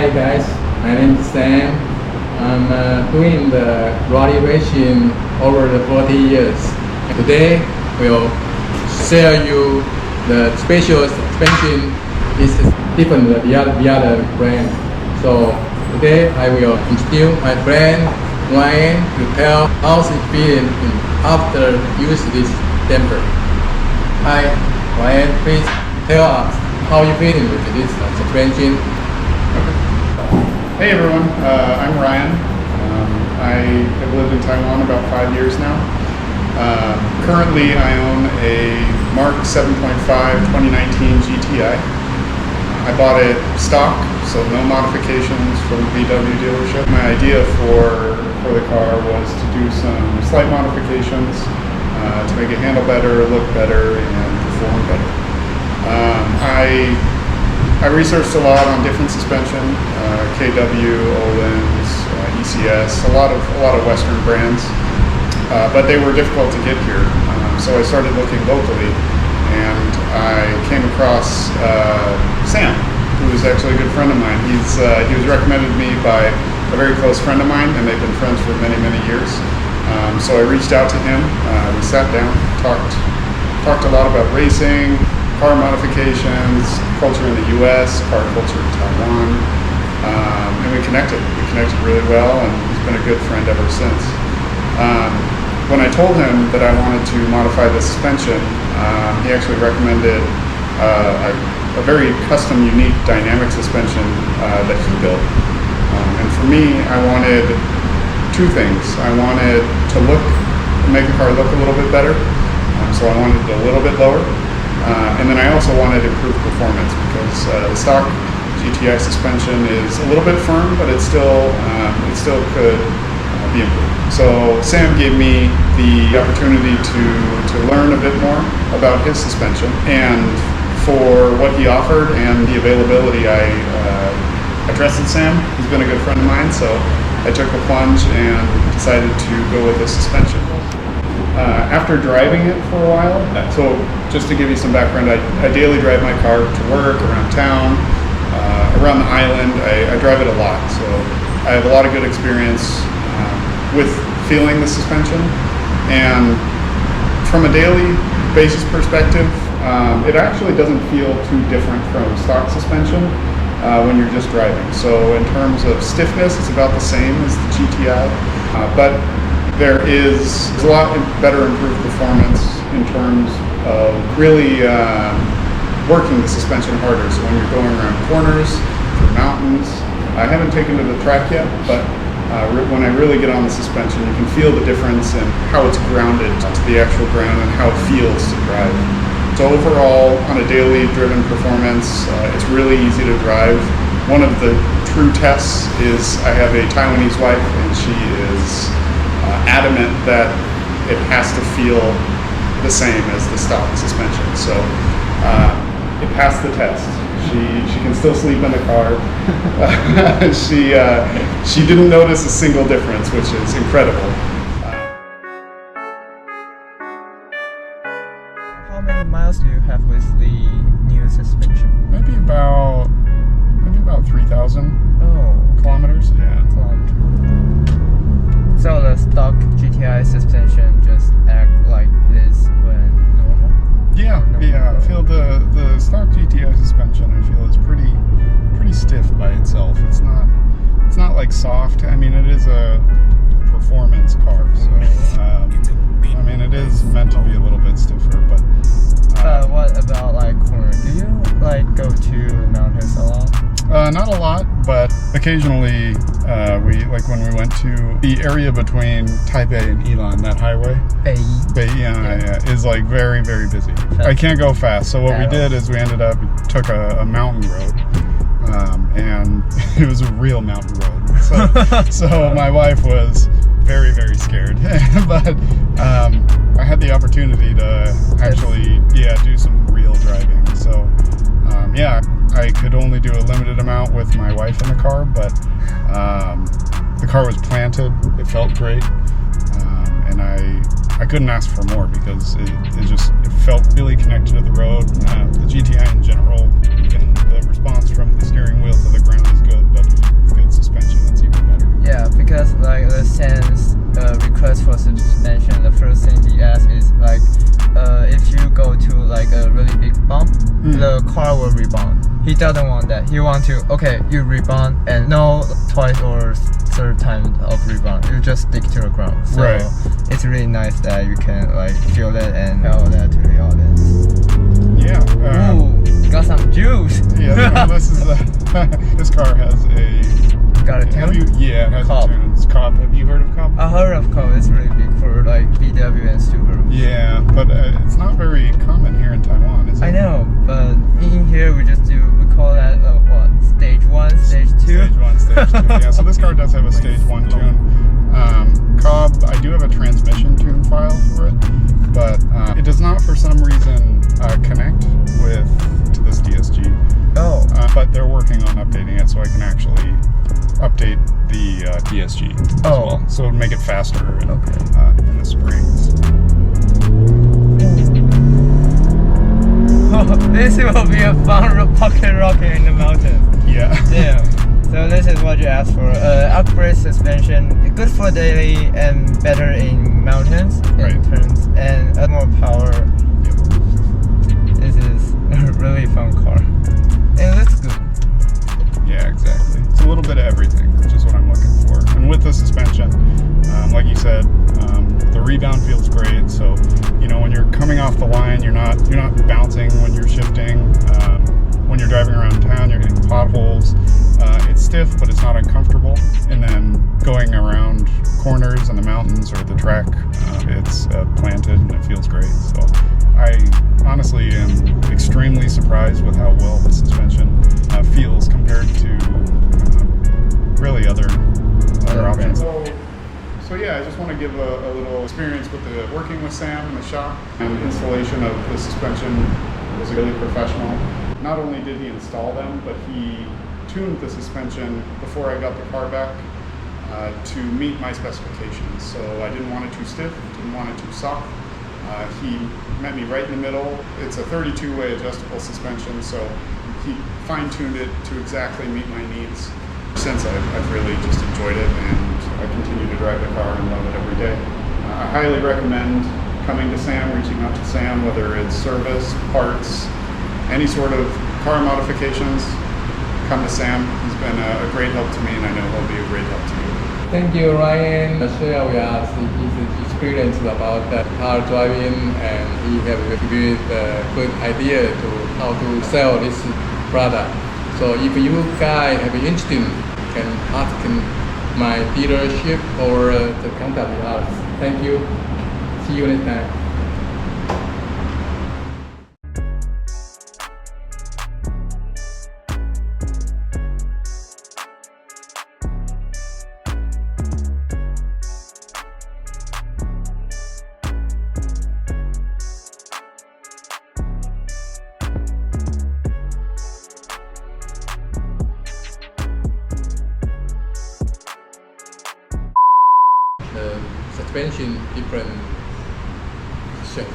Hi guys, my name is Sam. I'm doing the rally racing over the 40 years. Today we'll share you the special suspension is different than the other brand. So today I will introduce my friend RYAN to tell how it feels after use this damper. Hi RYAN, please tell us how you feeling with this suspension. Hey everyone, I'm Ryan. I have lived in Taiwan about 5 years now. Currently I own a Mark 7.5 2019 GTI. I bought it stock, so no modifications from the VW dealership. My idea for the car was to do some slight modifications to make it handle better, look better, and perform better. I researched a lot on different suspension, KW, Öhlins, ECS, a lot of Western brands, but they were difficult to get here. So I started looking locally, and I came across Sam, who is actually a good friend of mine. He was recommended to me by a very close friend of mine, and they've been friends for many, many years. So I reached out to him. We sat down, talked a lot about racing, car modifications, culture in the U.S., car culture in Taiwan, and we connected. We connected really well, and he's been a good friend ever since. When I told him that I wanted to modify the suspension, he actually recommended a very custom, unique dynamic suspension that he built. And for me, I wanted two things. I wanted to make the car look a little bit better, so I wanted it a little bit lower. And then I also wanted improved performance because the stock GTI suspension is a little bit firm, but it still could be improved. So Sam gave me the opportunity to learn a bit more about his suspension, and for what he offered and the availability, I trusted Sam. He's been a good friend of mine, so I took the plunge and decided to go with this suspension. After driving it for a while, so just to give you some background, I daily drive my car to work, around town, around the island. I drive it a lot, so I have a lot of good experience with feeling the suspension. And from a daily basis perspective, it actually doesn't feel too different from stock suspension when you're just driving. So in terms of stiffness, it's about the same as the GTI, but there's a lot better improved performance in terms of really working the suspension harder. So when you're going around corners, through mountains, I haven't taken to the track yet, but when I really get on the suspension, you can feel the difference in how it's grounded to the actual ground and how it feels to drive. So overall, on a daily driven performance, it's really easy to drive. One of the true tests is I have a Taiwanese wife, and she is adamant that it has to feel the same as the stock suspension. So it passed the test. She can still sleep in the car. She didn't notice a single difference, which is incredible. How many miles do you have with the new suspension? Maybe about 3,000 kilometers. Yeah. So the stock GTI suspension just act like this when normal? Yeah. I feel the stock GTI suspension, I feel, is pretty stiff by itself. It's not like soft. I mean, it is a performance car, so I mean, it is meant to be a little bit stiffer. But what about like corner? Do you like go to mountains a lot? Not a lot, but occasionally when we went to the area between Taipei and Yilan, that highway, Beiyang, is like very, very busy. I can't go fast, so what we did is we took a mountain road, and it was a real mountain road. So my wife was very, very scared, but I had the opportunity to actually do some real driving. So I could only do a limited amount with my wife in the car, but the car was planted. It felt great, and I couldn't ask for more because it felt really connected to the road. The GTI in general, even the response from the steering wheel to the ground is good, but the car will rebound. He doesn't want that. He want to, okay, you rebound and no twice or third time of rebound. You just stick to the ground. So Right. it's really nice that you can like feel it and tell that to the audience. Yeah. Ooh, got some juice. Yeah. This is this car has a. Got a tune? Yeah, it has Cobb. a tune. It's Cobb. Have you heard of Cobb? I heard of Cobb. It's really big for like VW and Subaru. Yeah, but it's not very common here in Taiwan, is it? I know, but in here we call that what? Stage 1, stage 2? Stage 1, stage 2. Yeah, so this car does have a stage 1 tune. Cobb, I do have a transmission tune file for it, but it does not for some reason connect to this DSG. Oh. But they're working on updating it so I can actually update the DSG as well. So it'll make it faster in the springs. This will be a fun pocket rocket in the mountains. Yeah. Damn. So this is what you asked for. Upgrade suspension, good for daily and better in mountains and turns, and add more power. Yep. This is a really fun car. It looks good. Yeah, exactly. It's a little bit of everything, which is what I'm looking for. And with the suspension, like you said, the rebound feels great. So, you know, when you're coming off the line, you're not bouncing when you're shifting. When you're driving around town, you're hitting potholes. It's stiff, but it's not uncomfortable. And then going around corners on the mountains or the track, it's planted and it feels great. So I honestly am extremely surprised with how well the suspension feels compared to really other options. So yeah, I just want to give a little experience with working with Sam in the shop. And the installation of the suspension was really professional. Not only did he install them, but he tuned the suspension before I got the car back to meet my specifications. So I didn't want it too stiff, didn't want it too soft. He met me right in the middle. It's a 32-way adjustable suspension, so he fine-tuned it to exactly meet my needs. Since I've really just enjoyed it, and I continue to drive the car and love it every day. I highly recommend coming to Sam, reaching out to Sam, whether it's service, parts, any sort of car modifications. Come to Sam. He's been a great help to me, and I know he'll be a great help to you. Thank you, Ryan. Share with us his experience about car driving, and he have a good idea to how to sell this product. So if you guys have interested, can ask my dealership or to contact with us. Thank you. See you next time. The suspension different shape.